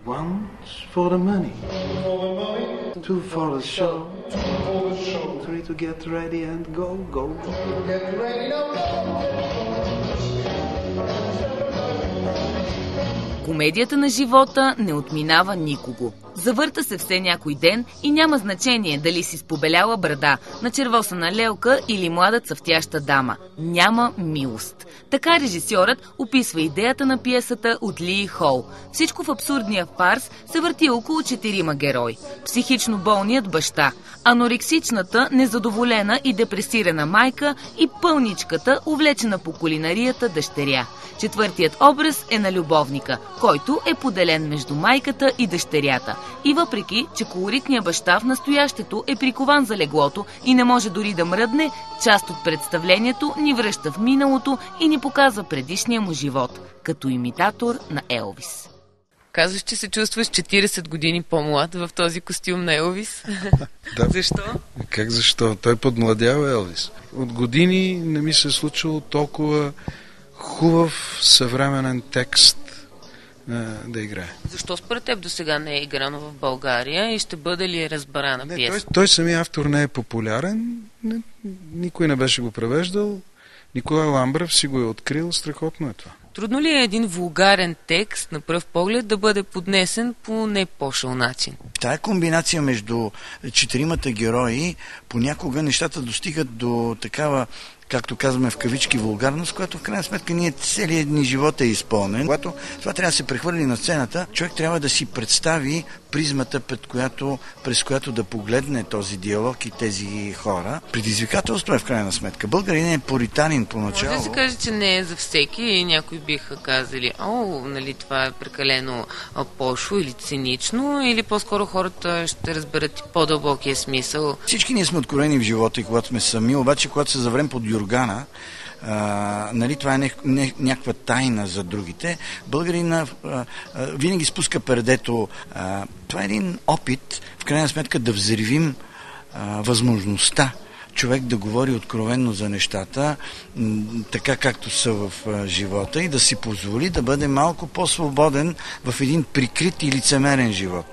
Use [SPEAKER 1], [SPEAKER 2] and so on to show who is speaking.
[SPEAKER 1] Once for the money, two for the show, three to get ready and go, go.
[SPEAKER 2] Комедията на живота не отминава никого. Завърта се все някой ден и няма значение дали си с побеляла брада, начервосана лелка или млада цъфтяща дама. Няма милост. Така режисьорът описва идеята на пиесата от Ли Хол. Всичко в абсурдния фарс се върти около 4 герои. Психично болният баща, анорексичната, незадоволена и депресирана майка и пълничката, увлечена по кулинарията дъщеря. Четвъртият образ е на любовника, който е поделен между майката и дъщерята. И въпреки, че колоритният баща в настоящето е прикован за леглото и не може дори да мръдне, част от представлението ни връща в миналото и ни показва предишния му живот, като имитатор на Елвис.
[SPEAKER 3] Казваш, че се чувстваш 40 години по-млад в този костюм на Елвис.
[SPEAKER 1] Да.
[SPEAKER 3] Защо?
[SPEAKER 1] Как защо? Той подмладява Елвис. От години не ми се е случило толкова хубав съвременен текст да играе.
[SPEAKER 3] Защо според теб до сега не е играно в България и ще бъде ли разбрана пиеса?
[SPEAKER 1] Той самия автор не е популярен, никой не беше го превеждал, Николай Ламбрев си го е открил, страхотно е това.
[SPEAKER 3] Трудно ли е един вулгарен текст на пръв поглед да бъде поднесен по не по-шъл начин?
[SPEAKER 4] Тая комбинация между четиримата герои, понякога нещата достигат до такава, както казваме в кавички, вулгарност, която в крайна сметка ние целият ни живот е изпълнен. Когато това трябва да се прехвърли на сцената, човек трябва да си представи призмата, през която да погледне този диалог и тези хора. Предизвикателство е в крайна сметка. Българин е пуританин поначало.
[SPEAKER 3] Може да се каже, че не е за всеки и някои биха казали, нали, това е прекалено пошло или цинично, или по-скоро хората ще разберат по-дълбокия смисъл.
[SPEAKER 4] Всички ние сме откровени в живота и когато сме сами, обаче когато се заврем под юргана, нали, това е някаква тайна за другите. Българина винаги спуска пердето. Това е един опит, в крайна сметка, да взривим възможността човек да говори откровенно за нещата, така както са в живота, и да си позволи да бъде малко по-свободен в един прикрит и лицемерен живот.